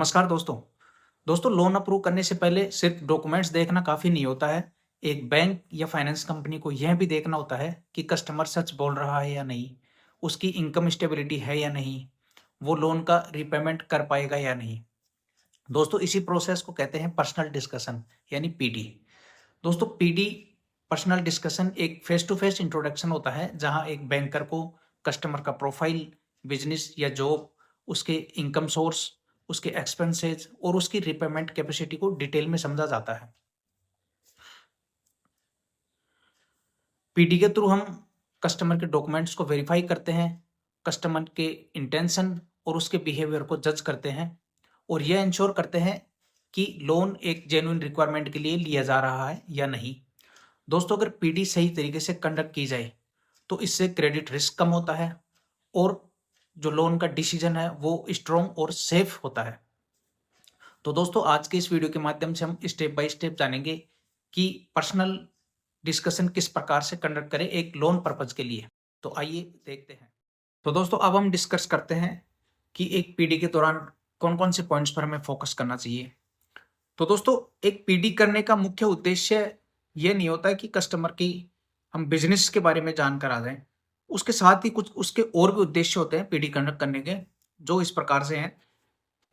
नमस्कार दोस्तों। दोस्तों लोन अप्रूव करने से पहले सिर्फ डॉक्यूमेंट्स देखना काफ़ी नहीं होता है। एक बैंक या फाइनेंस कंपनी को यह भी देखना होता है कि कस्टमर सच बोल रहा है या नहीं, उसकी इनकम स्टेबिलिटी है या नहीं, वो लोन का रीपेमेंट कर पाएगा या नहीं। दोस्तों इसी प्रोसेस को कहते हैं पर्सनल डिस्कशन यानी पीडी। दोस्तों पीडी पर्सनल डिस्कशन एक फेस टू फेस इंट्रोडक्शन होता है जहां एक बैंकर को कस्टमर का प्रोफाइल, बिजनेस या जॉब, उसके इनकम सोर्स, उसके एक्सपेंसेस और उसकी रिपेमेंट कैपेसिटी को डिटेल में समझा जाता है। पीडी के थ्रू हम कस्टमर के डॉक्यूमेंट्स को वेरीफाई करते हैं, कस्टमर के इंटेंशन और उसके बिहेवियर को जज करते हैं और यह इंश्योर करते हैं कि लोन एक जेन्युइन रिक्वायरमेंट के लिए लिया जा रहा है या नहीं। दोस्तों अगर पीडी सही तरीके से कंडक्ट की जाए तो इससे क्रेडिट रिस्क कम होता है और जो लोन का डिसीजन है वो स्ट्रॉन्ग और सेफ होता है। तो दोस्तों आज के इस वीडियो के माध्यम से हम स्टेप बाय स्टेप जानेंगे कि पर्सनल डिस्कशन किस प्रकार से कंडक्ट करें एक लोन पर्पज के लिए। तो आइए देखते हैं। तो दोस्तों अब हम डिस्कस करते हैं कि एक पीडी के दौरान कौन कौन से पॉइंट्स पर हमें फोकस करना चाहिए। तो दोस्तों एक पीडी करने का मुख्य उद्देश्य ये नहीं होता है कि कस्टमर की हम बिजनेस के बारे में जानकर आ जाएं। उसके साथ ही कुछ उसके और भी उद्देश्य होते हैं पीडी कंडक्ट करने के, जो इस प्रकार से हैं।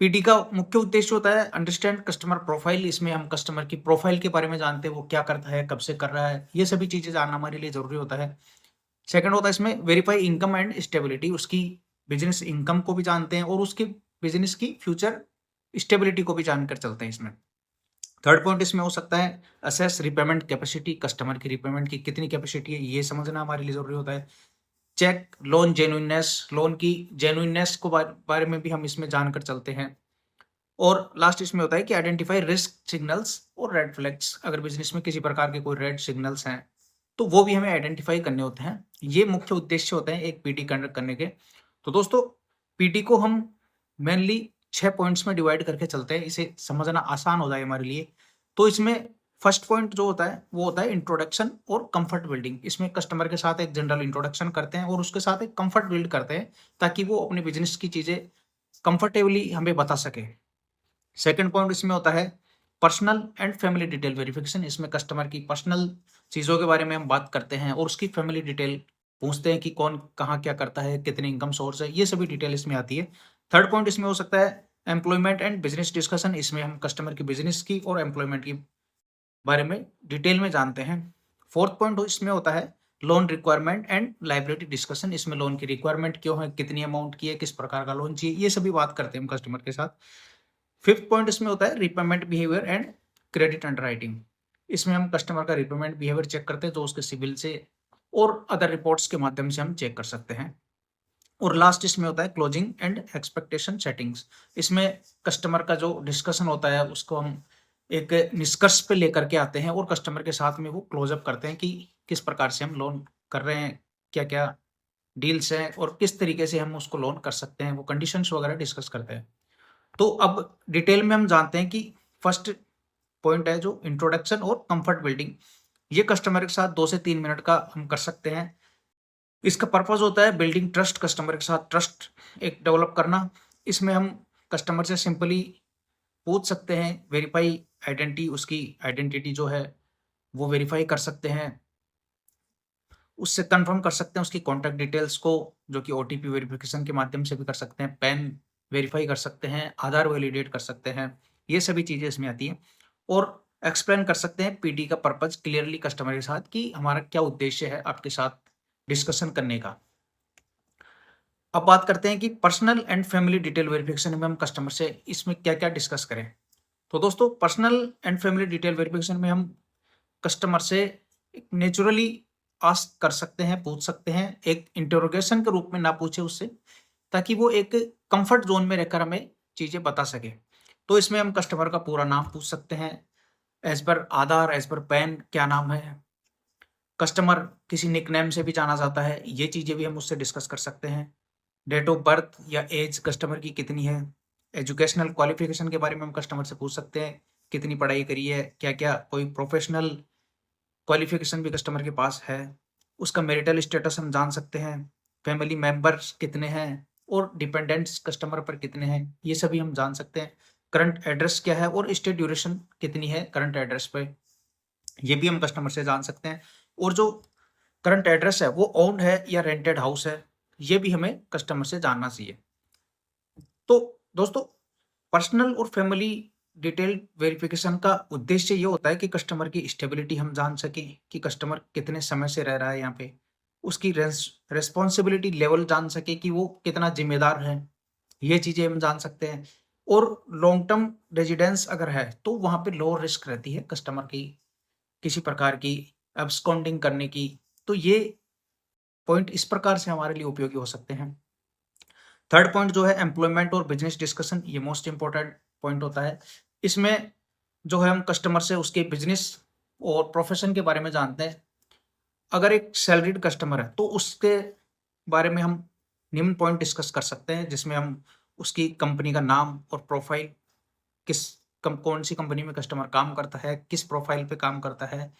पीडी का मुख्य उद्देश्य होता है अंडरस्टैंड कस्टमर प्रोफाइल। इसमें हम कस्टमर की प्रोफाइल के बारे में जानते हैं, वो क्या करता है, कब से कर रहा है, ये सभी चीजें जानना हमारे लिए जरूरी होता है। सेकंड होता है इसमें वेरीफाई इनकम एंड स्टेबिलिटी। उसकी बिजनेस इनकम को भी जानते हैं और उसकी बिजनेस की फ्यूचर स्टेबिलिटी को भी जानकर चलते हैं इसमें। थर्ड पॉइंट इसमें हो सकता है असेस रिपेमेंट कैपेसिटी। कस्टमर की रिपेमेंट की कितनी कैपेसिटी है ये समझना हमारे लिए जरूरी होता है। Check loan genuineness. लोन की जेन्युइननेस को बारे में भी हम इसमें जानकर चलते हैं। और लास्ट इसमें होता है कि आइडेंटिफाई रिस्क सिग्नल्स और रेड फ्लैग्स। अगर बिजनेस में किसी प्रकार के कोई रेड सिग्नल्स हैं तो वो भी हमें आइडेंटिफाई करने होते हैं। ये मुख्य उद्देश्य होते हैं एक पीडी कंडक्ट करने के। तो दोस्तों पीडी को हम मेनली 6 पॉइंट्स में डिवाइड करके चलते हैं, इसे समझना आसान हो जाए हमारे लिए। तो इसमें फर्स्ट पॉइंट जो होता है वो होता है इंट्रोडक्शन और कंफर्ट बिल्डिंग। इसमें कस्टमर के साथ एक जनरल इंट्रोडक्शन करते हैं और उसके साथ एक कंफर्ट बिल्ड करते हैं ताकि वो अपने बिजनेस की चीजें कंफर्टेबली हमें बता सके। सेकंड पॉइंट इसमें होता है personal and family detail verification. इसमें कस्टमर की पर्सनल चीज़ों के बारे में हम बात करते हैं और उसकी फैमिली डिटेल पूछते हैं कि कौन कहाँ क्या करता है, कितने इनकम सोर्स है, ये सभी डिटेल इसमें आती है। थर्ड पॉइंट इसमें हो सकता है एम्प्लॉयमेंट एंड बिजनेस डिस्कशन। इसमें हम कस्टमर की बिजनेस की और एम्प्लॉयमेंट की बारे में डिटेल में जानते हैं। फोर्थ पॉइंट इसमें होता है loan requirement and liability discussion. इसमें लोन की रिक्वायरमेंट क्यों है, कितनी अमाउंट की है, किस प्रकार का लोन चाहिए, ये सभी बात करते हैं हम कस्टमर के साथ। फिफ्थ पॉइंट इसमें होता है repayment behaviour and credit underwriting. इसमें हम कस्टमर का रिपेमेंट बिहेवियर चेक करते हैं जो उसके सिविल से और अदर रिपोर्ट्स के माध्यम से हम चेक कर सकते हैं। और लास्ट इसमें होता है क्लोजिंग एंड एक्सपेक्टेशन सेटिंग्स। इसमें कस्टमर का जो डिस्कशन होता है उसको हम एक निष्कर्ष पे लेकर के आते हैं और कस्टमर के साथ में वो क्लोजअप करते हैं कि किस प्रकार से हम लोन कर रहे हैं, क्या क्या डील्स हैं और किस तरीके से हम उसको लोन कर सकते हैं, वो कंडीशंस वगैरह डिस्कस करते हैं। तो अब डिटेल में हम जानते हैं कि फर्स्ट पॉइंट है जो इंट्रोडक्शन और कंफर्ट बिल्डिंग। ये कस्टमर के साथ 2 से 3 मिनट का हम कर सकते हैं। इसका पर्पस होता है बिल्डिंग ट्रस्ट, कस्टमर के साथ ट्रस्ट एक डेवलप करना। इसमें हम कस्टमर से सिंपली पूछ सकते हैं, वेरीफाई आइडेंटिटी, उसकी आइडेंटिटी जो है वो वेरीफाई कर सकते हैं, उससे कंफर्म कर सकते हैं उसकी कॉन्टैक्ट डिटेल्स को, जो कि ओटीपी वेरिफिकेशन के माध्यम से भी कर सकते हैं, पैन वेरीफाई कर सकते हैं, आधार वैलिडेट कर सकते हैं, ये सभी चीज़ें इसमें आती हैं। और एक्सप्लेन कर सकते हैं पीडी का पर्पज क्लियरली कस्टमर के साथ कि हमारा क्या उद्देश्य है आपके साथ डिस्कशन करने का। अब बात करते हैं कि personal and family detail verification में हम कस्टमर से इसमें क्या क्या डिस्कस करें। तो दोस्तों personal and family detail verification में हम कस्टमर से नेचुरली आस्क कर सकते हैं, पूछ सकते हैं, एक इंटरोगेशन के रूप में ना पूछे उससे, ताकि वो एक कंफर्ट जोन में रहकर हमें चीजें बता सके। तो इसमें हम कस्टमर का पूरा नाम पूछ सकते हैं, एज पर आधार, एज पर पैन क्या नाम है, कस्टमर किसी निकनेम से भी जाना जाता है, ये चीजें भी हम उससे डिस्कस कर सकते हैं। डेट ऑफ बर्थ या एज कस्टमर की कितनी है, एजुकेशनल क्वालिफिकेशन के बारे में हम कस्टमर से पूछ सकते हैं, कितनी पढ़ाई करी है, क्या क्या कोई प्रोफेशनल क्वालिफिकेशन भी कस्टमर के पास है, उसका मैरिटल स्टेटस हम जान सकते हैं, फैमिली मेंबर्स कितने हैं और डिपेंडेंट्स कस्टमर पर कितने हैं, ये सभी हम जान सकते हैं। करंट एड्रेस क्या है और स्टे ड्यूरेशन कितनी है करंट एड्रेस पे, ये भी हम कस्टमर से जान सकते हैं। और जो करंट एड्रेस है वो ओन्ड है या रेंटेड हाउस है, ये भी हमें कस्टमर से जानना चाहिए। तो दोस्तों, पर्सनल और फैमिली डिटेल वेरिफिकेशन का उद्देश्य ये होता है कि कस्टमर की स्टेबिलिटी हम जान सकें कि कस्टमर कितने समय से रह रहा है यहाँ पे, उसकी रेस्पॉन्सिबिलिटी लेवल जान सके कि वो कितना जिम्मेदार है, ये चीजें हम जान सकते हैं। और लॉन्ग टर्म रेजिडेंस अगर है तो वहां पे लो रिस्क रहती है कस्टमर की किसी प्रकार की एब्सकॉन्डिंग करने की। तो ये पॉइंट इस प्रकार से हमारे लिए उपयोगी हो सकते हैं। थर्ड पॉइंट जो है एम्प्लॉयमेंट और बिजनेस डिस्कशन, ये मोस्ट इंपॉर्टेंट पॉइंट होता है। इसमें जो है हम कस्टमर से उसके बिजनेस और प्रोफेशन के बारे में जानते हैं। अगर एक सैलरीड कस्टमर है तो उसके बारे में हम निम्न पॉइंट डिस्कस कर सकते हैं, जिसमें हम उसकी कंपनी का नाम और प्रोफाइल, कौन सी कंपनी में कस्टमर काम करता है, किस प्रोफाइल पे काम करता है,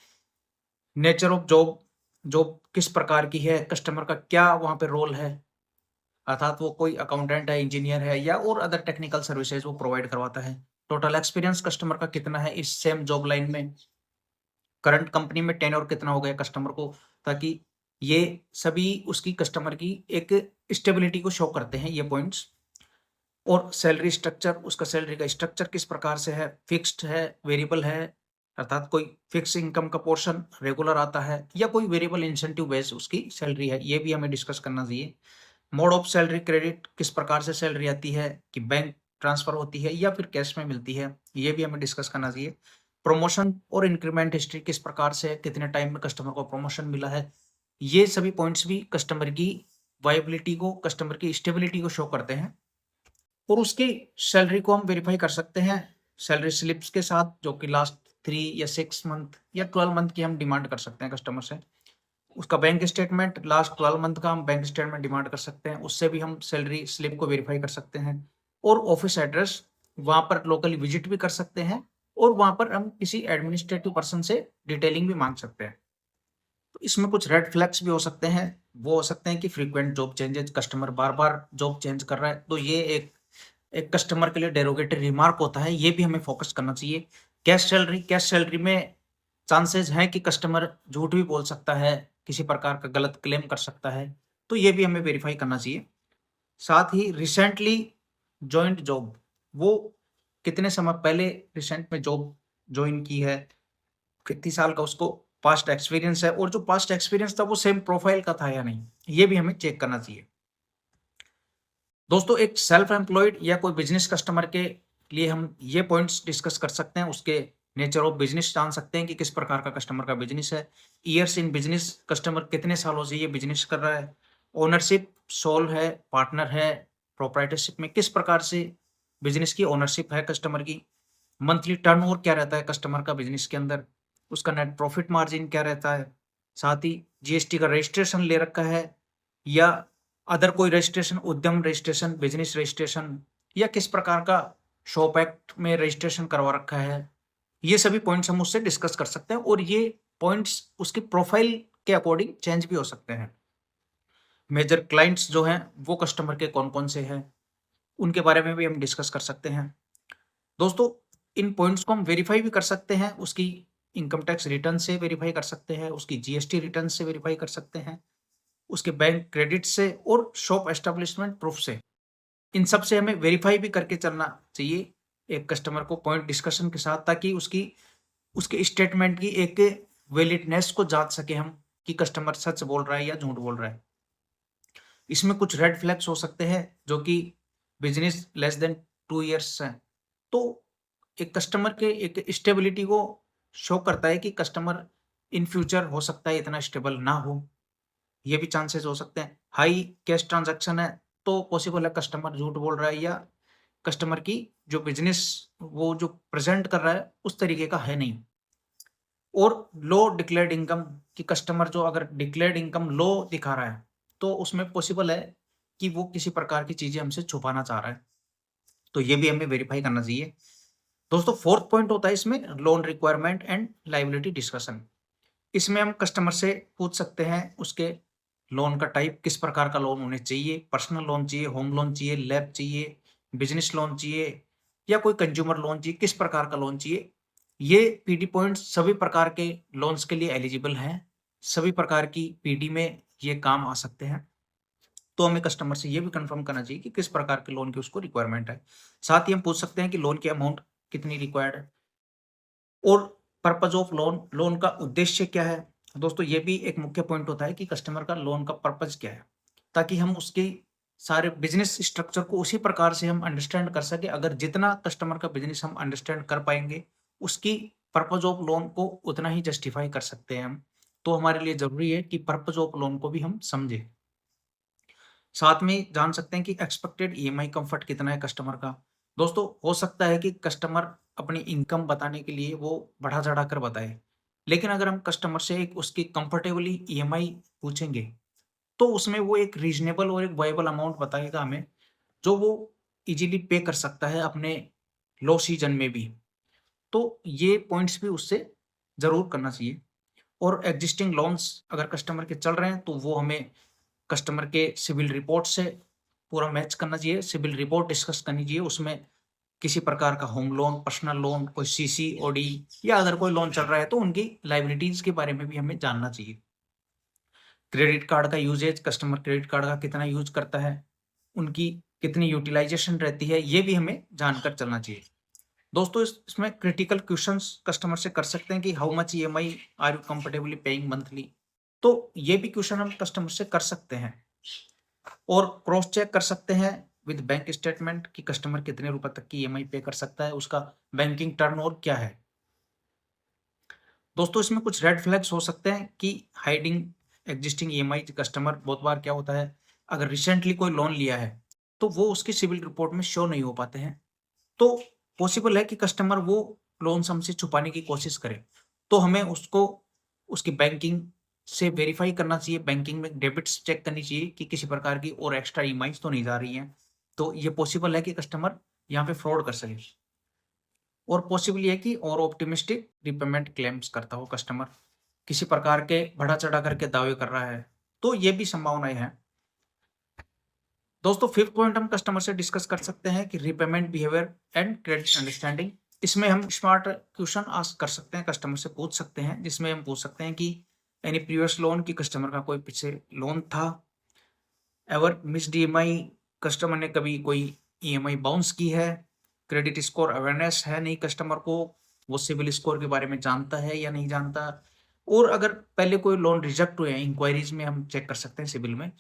नेचर ऑफ जॉब, जॉब किस प्रकार की है, कस्टमर का क्या वहाँ पे रोल है, अर्थात वो कोई अकाउंटेंट है, इंजीनियर है या और अदर टेक्निकल सर्विसेज वो प्रोवाइड करवाता है। टोटल एक्सपीरियंस कस्टमर का कितना है इस सेम जॉब लाइन में, करंट कंपनी में टेन्योर कितना हो गया कस्टमर को, ताकि ये सभी उसकी कस्टमर की एक स्टेबिलिटी को शो करते हैं ये पॉइंट्स। और सैलरी स्ट्रक्चर, उसका सैलरी का स्ट्रक्चर किस प्रकार से है, फिक्स्ड है, वेरिएबल है, अर्थात कोई फिक्स इनकम का पोर्शन रेगुलर आता है या कोई वेरिएबल इंसेंटिव बेस उसकी सैलरी है, ये भी हमें डिस्कस करना चाहिए। मोड ऑफ सैलरी क्रेडिट, किस प्रकार से सैलरी आती है, कि बैंक ट्रांसफर होती है या फिर कैश में मिलती है, ये भी हमें डिस्कस करना चाहिए। प्रमोशन और इंक्रीमेंट हिस्ट्री किस प्रकार से, कितने टाइम में कस्टमर को प्रमोशन मिला है, ये सभी पॉइंट्स भी कस्टमर की वायबिलिटी को, कस्टमर की स्टेबिलिटी को शो करते हैं। और उसकी सैलरी को हम वेरीफाई कर सकते हैं सैलरी स्लिप्स के साथ, जो कि लास्ट 3 या 6 मंथ या 12 मंथ की हम डिमांड कर सकते हैं कस्टमर से। उसका बैंक स्टेटमेंट, लास्ट 12 मंथ का हम बैंक स्टेटमेंट डिमांड कर सकते हैं, उससे भी हम सैलरी स्लिप को वेरीफाई कर सकते हैं। और ऑफिस एड्रेस, वहाँ पर लोकली विजिट भी कर सकते हैं और वहाँ पर हम किसी एडमिनिस्ट्रेटिव पर्सन से डिटेलिंग भी मांग सकते हैं। तो इसमें कुछ रेड फ्लैग्स भी हो सकते हैं, वो हो सकते हैं कि फ्रीक्वेंट जॉब चेंजेस, कस्टमर बार बार जॉब चेंज कर रहा है, तो ये एक कस्टमर के लिए डेरोगेटरी रिमार्क होता है, ये भी हमें फोकस करना चाहिए। कैश सैलरी में चांसेस हैं कि कस्टमर झूठ भी बोल सकता है, किसी प्रकार का गलत क्लेम कर सकता है, तो ये भी हमें वेरीफाई करना चाहिए। साथ ही रिसेंटली जॉइंट जॉब, वो कितने समय पहले रिसेंट में जॉब ज्वाइन की है, कितनी साल का उसको पास्ट एक्सपीरियंस है, और जो पास्ट एक्सपीरियंस था वो सेम प्रोफाइल का था या नहीं, ये भी हमें चेक करना चाहिए। दोस्तों, एक सेल्फ एम्प्लॉयड या कोई बिजनेस कस्टमर के लिए हम ये पॉइंट्स डिस्कस कर सकते हैं, उसके नेचर ऑफ बिजनेस जान सकते हैं कि किस प्रकार का कस्टमर का बिजनेस है, ईयर्स इन बिजनेस, कस्टमर कितने सालों से ये बिजनेस कर रहा है, ओनरशिप सोल है, पार्टनर है, प्रोप्राइटरशिप में किस प्रकार से बिजनेस की ओनरशिप है कस्टमर की, मंथली टर्नओवर क्या रहता है कस्टमर का बिजनेस के अंदर, उसका नेट प्रॉफिट मार्जिन क्या रहता है, साथ ही जीएसटी का रजिस्ट्रेशन ले रखा है या अदर कोई रजिस्ट्रेशन, उद्यम रजिस्ट्रेशन, बिजनेस रजिस्ट्रेशन, या किस प्रकार का शॉप एक्ट में रजिस्ट्रेशन करवा रखा है, ये सभी पॉइंट्स हम उससे डिस्कस कर सकते हैं। और ये पॉइंट्स उसकी प्रोफाइल के अकॉर्डिंग चेंज भी हो सकते हैं। मेजर क्लाइंट्स जो हैं वो कस्टमर के कौन कौन से हैं, उनके बारे में भी हम डिस्कस कर सकते हैं। दोस्तों, इन पॉइंट्स को हम वेरीफाई भी कर सकते हैं, उसकी इनकम टैक्स रिटर्न से वेरीफाई कर सकते हैं, उसकी जीएसटी रिटर्न से वेरीफाई कर सकते हैं, उसके बैंक क्रेडिट से और शॉप एस्टेब्लिशमेंट प्रूफ से। इन सब से हमें वेरीफाई भी करके चलना चाहिए एक कस्टमर को पॉइंट डिस्कशन के साथ, ताकि उसके स्टेटमेंट की एक वैलिडनेस को जांच सके हम कि कस्टमर सच बोल रहा है या झूठ बोल रहा है। इसमें कुछ रेड फ्लैग्स हो सकते हैं, जो कि बिजनेस लेस देन 2 ईयर्स है, तो एक कस्टमर के एक स्टेबिलिटी को शो करता है कि कस्टमर इन फ्यूचर हो सकता है इतना स्टेबल ना हो, ये भी चांसेस हो सकते हैं। हाई कैश ट्रांजैक्शन है तो पॉसिबल है कस्टमर झूठ बोल रहा है या कस्टमर की जो बिजनेस वो जो प्रेजेंट कर रहा है उस तरीके का है नहीं। और लो डिक्लेयर्ड इनकम, कि कस्टमर जो अगर डिक्लेयर्ड इनकम लो दिखा रहा है तो उसमें पॉसिबल है कि वो किसी प्रकार की चीजें हमसे छुपाना चाह रहा है, तो ये भी हमें वेरीफाई करना चाहिए। दोस्तों, फोर्थ पॉइंट होता है इसमें loan requirement and liability discussion. इसमें हम कस्टमर से पूछ सकते हैं उसके लोन का टाइप, किस प्रकार का लोन होने चाहिए, पर्सनल लोन चाहिए, होम लोन चाहिए, लैब चाहिए, बिजनेस लोन चाहिए, या कोई कंज्यूमर लोन चाहिए, किस प्रकार का लोन चाहिए। ये पीडी पॉइंट्स सभी प्रकार के लोन्स के लिए एलिजिबल हैं, सभी प्रकार की पीडी में ये काम आ सकते हैं। तो हमें कस्टमर से ये भी कंफर्म करना चाहिए कि किस प्रकार के लोन की उसको रिक्वायरमेंट है। साथ ही हम पूछ सकते हैं कि लोन की अमाउंट कितनी रिक्वायर्ड है और पर्पज ऑफ लोन, लोन का उद्देश्य क्या है। दोस्तों ये भी एक मुख्य पॉइंट होता है कि कस्टमर का लोन का पर्पज क्या है, ताकि हम उसके सारे बिजनेस स्ट्रक्चर को उसी प्रकार से हम अंडरस्टैंड कर सके। अगर जितना कस्टमर का बिजनेस हम अंडरस्टैंड कर पाएंगे, उसकी पर्पज ऑफ लोन को उतना ही जस्टिफाई कर सकते हैं हम। तो हमारे लिए जरूरी है कि पर्पज ऑफ लोन को भी हम समझें। साथ में जान सकते हैं कि एक्सपेक्टेड ईएमआई कंफर्ट कितना है कस्टमर का। दोस्तों हो सकता है कि कस्टमर अपनी इनकम बताने के लिए वो बढ़ा चढ़ा कर बताए, लेकिन अगर हम कस्टमर से एक उसकी कंफर्टेबली ईएमआई पूछेंगे, तो उसमें वो एक रीजनेबल और एक वायबल अमाउंट बताएगा हमें, जो वो इजीली पे कर सकता है अपने लो सीजन में भी। तो ये पॉइंट्स भी उससे जरूर करना चाहिए। और एग्जिस्टिंग लोन्स अगर कस्टमर के चल रहे हैं, तो वो हमें कस्टमर के सिविल रिपोर्ट से पूरा मैच करना चाहिए, सिविल रिपोर्ट डिस्कस करनी चाहिए। उसमें किसी प्रकार का होम लोन, पर्सनल लोन, कोई सीसी, ओडी या अगर कोई लोन चल रहा है तो उनकी लायबिलिटीज के बारे में भी हमें जानना चाहिए। क्रेडिट कार्ड का यूजेज, कस्टमर क्रेडिट कार्ड का कितना यूज करता है, उनकी कितनी यूटिलाइजेशन रहती है, ये भी हमें जानकर चलना चाहिए। दोस्तों इसमें क्रिटिकल क्वेश्चंस कस्टमर से कर सकते हैं कि how much EMI are you comfortably paying monthly. तो ये भी क्वेश्चन हम कस्टमर से कर सकते हैं। और क्रॉस चेक कर सकते हैं विद बैंक स्टेटमेंट कि कस्टमर कितने रुपए तक की ईएमआई पे कर सकता है, उसका बैंकिंग टर्नओवर क्या है। दोस्तों इसमें कुछ रेड फ्लैग्स हो सकते हैं कि हाइडिंग एग्जिस्टिंग ईएमआई। कस्टमर बहुत बार क्या होता है, अगर रिसेंटली कोई लोन लिया है तो वो उसकी सिविल रिपोर्ट में शो नहीं हो पाते हैं। तो पॉसिबल है कि कस्टमर वो लोन हमसे छुपाने की कोशिश करे। तो हमें उसको उसकी बैंकिंग से वेरीफाई करना चाहिए, बैंकिंग में डेबिट्स चेक करनी चाहिए कि किसी प्रकार की और एक्स्ट्रा ईएमआईज तो नहीं जा रही हैं। तो ये पॉसिबल है कि कस्टमर यहाँ पे फ्रॉड कर सके। और पॉसिबल ये है कि और ऑप्टिमिस्टिक रिपेमेंट क्लेम्स करता हो कस्टमर, किसी प्रकार के बढ़ा चढ़ा करके दावे कर रहा है, तो ये भी संभावनाएं हैं। दोस्तों फिफ्थ पॉइंट हम कस्टमर से डिस्कस कर सकते हैं कि repayment behaviour and credit understanding. इसमें हम स्मार्ट क्वेश्चन आस्क कर सकते हैं, कस्टमर से पूछ सकते हैं, जिसमें हम पूछ सकते हैं कि एनी प्रीवियस लोन की कस्टमर का कोई पीछे लोन था, एवर मिस्ड ईएमआई, कस्टमर ने कभी कोई ईएमआई बाउंस की है, क्रेडिट स्कोर अवेयरनेस है नहीं कस्टमर को, वो सिविल स्कोर के बारे में जानता है या नहीं जानता। और अगर पहले कोई लोन रिजेक्ट हुए हैं, इंक्वायरीज में हम चेक कर सकते हैं सिविल में,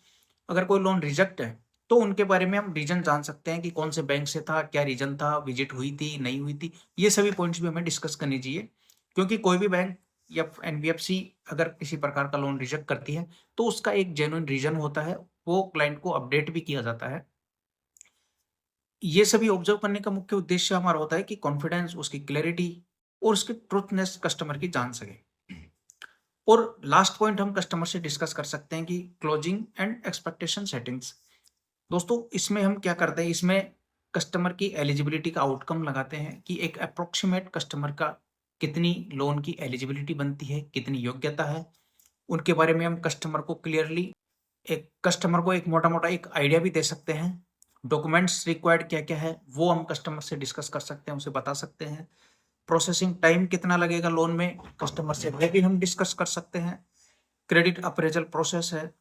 अगर कोई लोन रिजेक्ट है तो उनके बारे में हम रीजन जान सकते हैं कि कौन से बैंक से था, क्या रीजन था, विजिट हुई थी नहीं हुई थी। ये सभी पॉइंट्स भी हमें डिस्कस करनी चाहिए, क्योंकि कोई भी बैंक या एनबीएफसी अगर किसी प्रकार का लोन रिजेक्ट करती है तो उसका एक जेन्युइन रीजन होता है, वो क्लाइंट को अपडेट भी किया जाता है। ये सभी ऑब्जर्व करने का मुख्य उद्देश्य हमारा होता है कि कॉन्फिडेंस, उसकी क्लैरिटी और उसकी ट्रूथनेस कस्टमर की जान सके। और लास्ट पॉइंट हम कस्टमर से डिस्कस कर सकते हैं कि क्लोजिंग एंड एक्सपेक्टेशन सेटिंग्स। दोस्तों इसमें हम क्या करते हैं, इसमें कस्टमर की एलिजिबिलिटी का आउटकम लगाते हैं कि एक अप्रोक्सीमेट कस्टमर का कितनी लोन की एलिजिबिलिटी बनती है, कितनी योग्यता है, उनके बारे में हम कस्टमर को क्लियरली एक कस्टमर को एक मोटा मोटा एक आइडिया भी दे सकते हैं। डॉक्यूमेंट्स रिक्वायर्ड क्या क्या है वो हम कस्टमर से डिस्कस कर सकते हैं, उसे बता सकते हैं। प्रोसेसिंग टाइम कितना लगेगा लोन में, कस्टमर से वह भी हम डिस्कस कर सकते हैं। क्रेडिट अप्रेजल प्रोसेस है,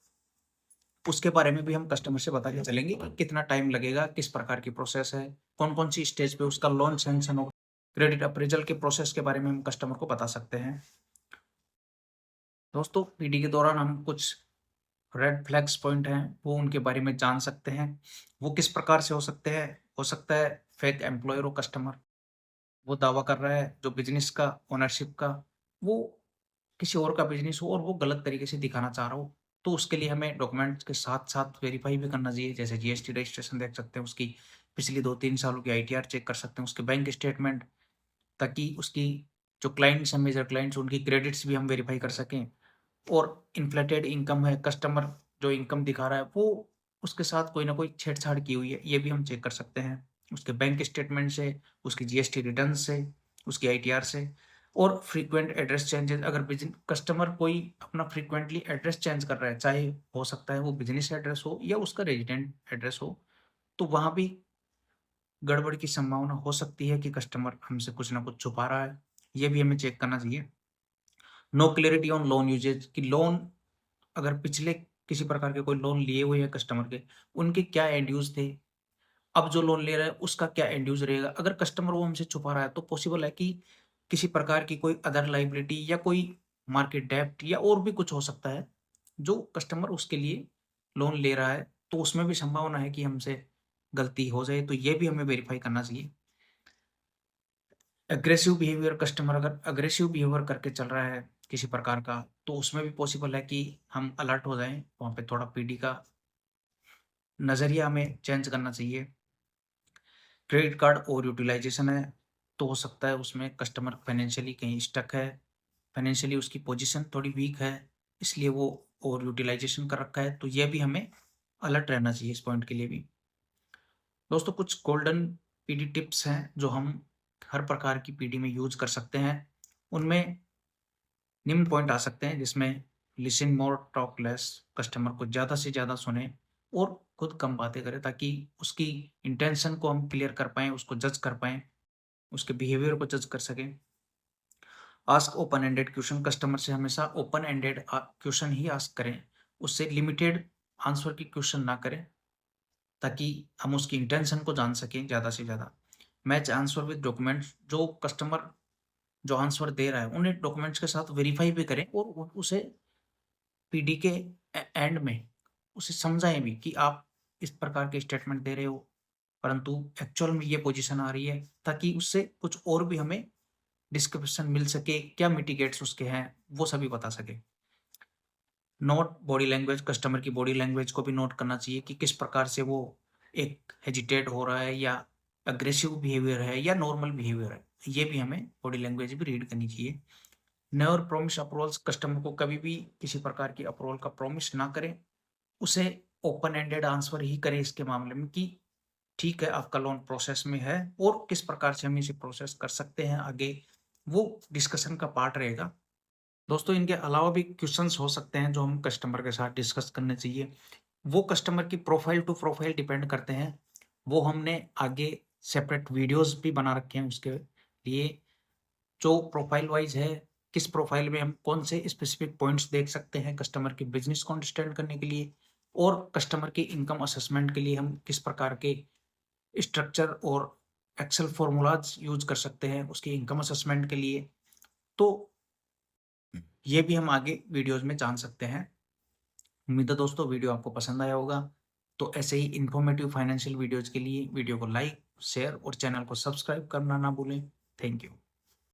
उसके बारे में भी हम कस्टमर से बता के चलेंगे कि कितना टाइम लगेगा, किस प्रकार की प्रोसेस है, कौन कौन सी स्टेज पे उसका लोन सैंक्शन होगा। क्रेडिट अप्रेजल के प्रोसेस के बारे में हम कस्टमर को बता सकते हैं। दोस्तों पीडी के दौरान हम कुछ रेड फ्लैग्स पॉइंट हैं वो उनके बारे में जान सकते हैं। वो किस प्रकार से हो सकते हैं, हो सकता है फेक एम्प्लॉयर हो कस्टमर, वो दावा कर रहा है जो बिजनेस का ओनरशिप का वो किसी और का बिजनेस हो और वो गलत तरीके से दिखाना चाह रहा हो। तो उसके लिए हमें डॉक्यूमेंट्स के साथ साथ वेरीफाई भी करना चाहिए, जैसे जीएसटी रजिस्ट्रेशन देख सकते हैं, उसकी पिछली 2-3 सालों की आईटीआर चेक कर सकते हैं, उसके बैंक स्टेटमेंट, ताकि उसकी जो क्लाइंट्स हैं, मेजर क्लाइंट्स, उनकी क्रेडिट्स भी हम वेरीफाई कर सकें। और इन्फ्लेटेड इनकम है, कस्टमर जो इनकम दिखा रहा है वो उसके साथ कोई ना कोई छेड़छाड़ की हुई है, ये भी हम चेक कर सकते हैं उसके बैंक स्टेटमेंट से, उसकी जीएसटी रिटर्न से, उसकी आईटीआर से। और फ्रीक्वेंट एड्रेस चेंजेस, अगर कस्टमर कोई अपना फ्रीक्वेंटली एड्रेस चेंज कर रहा है, चाहे हो सकता है वो बिजनेस एड्रेस हो या उसका रेजिडेंट एड्रेस हो, तो वहाँ भी गड़बड़ की संभावना हो सकती है कि कस्टमर हमसे कुछ ना कुछ छुपा रहा है, ये भी हमें चेक करना चाहिए। No clarity on loan usage, कि लोन अगर पिछले किसी प्रकार के कोई लोन लिए हुए हैं कस्टमर के, उनके क्या एंड यूज थे, अब जो लोन ले रहा है उसका क्या एंड यूज रहेगा। अगर कस्टमर वो हमसे छुपा रहा है तो पॉसिबल है कि किसी प्रकार की कोई अदर लाइबिलिटी या कोई मार्केट डेब्ट या और भी कुछ हो सकता है जो कस्टमर उसके लिए लोन ले रहा है, तो उसमें भी संभावना है कि हमसे गलती हो जाए, तो ये भी हमें वेरीफाई करना चाहिए। एग्रेसिव बिहेवियर, कस्टमर अगर अग्रेसिव बिहेवियर करके चल रहा है किसी प्रकार का, तो उसमें भी पॉसिबल है कि हम अलर्ट हो जाएं, वहाँ पे थोड़ा पीडी का नज़रिया हमें चेंज करना चाहिए। क्रेडिट कार्ड ओवर यूटिलाइजेशन है, तो हो सकता है उसमें कस्टमर फाइनेंशियली कहीं स्टक है, फाइनेंशियली उसकी पोजीशन थोड़ी वीक है, इसलिए वो ओवर यूटिलाइजेशन कर रखा है, तो ये भी हमें अलर्ट रहना चाहिए इस पॉइंट के लिए भी। दोस्तों कुछ गोल्डन पीडी टिप्स हैं जो हम हर प्रकार की पीडी में यूज कर सकते हैं। उनमें निम्न पॉइंट आ सकते हैं जिसमें listen more talk less, customer को ज़्यादा से ज़्यादा सुने और खुद कम बातें करें, ताकि उसकी इंटेंशन को हम क्लियर कर पाएँ, उसको जज कर पाएँ, उसके बिहेवियर को जज कर सकें। Ask open ended question, customer से हमेशा open ended question he ask करें, उससे लिमिटेड आंसर की क्वेश्चन ना करें, ताकि हम उसकी इंटेंशन को जान सकें ज़्यादा से ज़्यादा। मैच आंसर विद डॉक्यूमेंट्स, जो कस्टमर जो आंसर दे रहा है उन्हें डॉक्यूमेंट्स के साथ वेरीफाई भी करें और उसे पीडी के एंड में उसे समझाएं भी कि आप इस प्रकार के स्टेटमेंट दे रहे हो, परंतु एक्चुअल में ये पोजीशन आ रही है, ताकि उससे कुछ और भी हमें डिस्क्रिप्शन मिल सके, क्या मिटिगेट्स उसके हैं वो सभी बता सके। नोट बॉडी लैंग्वेज, कस्टमर की बॉडी लैंग्वेज को भी नोट करना चाहिए कि किस प्रकार से वो एक हेजिटेट हो रहा है या अग्रेसिव बिहेवियर है या नॉर्मल बिहेवियर है, ये भी हमें बॉडी लैंग्वेज भी रीड करनी चाहिए। नेवर प्रॉमिस अप्रूवल्स, कस्टमर को कभी भी किसी प्रकार की अप्रूवल का प्रॉमिस ना करें, उसे ओपन एंडेड आंसर ही करें इसके मामले में कि ठीक है आपका लोन प्रोसेस में है और किस प्रकार से हम इसे प्रोसेस कर सकते हैं आगे, वो डिस्कशन का पार्ट रहेगा। दोस्तों इनके अलावा भी क्वेश्चंस हो सकते हैं जो हम कस्टमर के साथ डिस्कस करने चाहिए, वो कस्टमर की प्रोफाइल टू प्रोफाइल डिपेंड करते हैं, वो हमने आगे सेपरेट वीडियोस भी बना रखे हैं उसके लिए। जो प्रोफाइल वाइज है, किस प्रोफाइल में हम कौन से स्पेसिफिक पॉइंट्स देख सकते हैं कस्टमर के बिजनेस को अंडरस्टैंड करने के लिए, और कस्टमर के इनकम असेसमेंट के लिए हम किस प्रकार के स्ट्रक्चर और एक्सेल फॉर्मूलाज यूज कर सकते हैं उसके इनकम असेसमेंट के लिए, तो ये भी हम आगे वीडियोस में जान सकते हैं। उम्मीद है दोस्तों वीडियो आपको पसंद आया होगा, तो ऐसे ही इन्फॉर्मेटिव फाइनेंशियल वीडियोज के लिए वीडियो को लाइक, शेयर और चैनल को सब्सक्राइब करना ना भूलें। Thank you.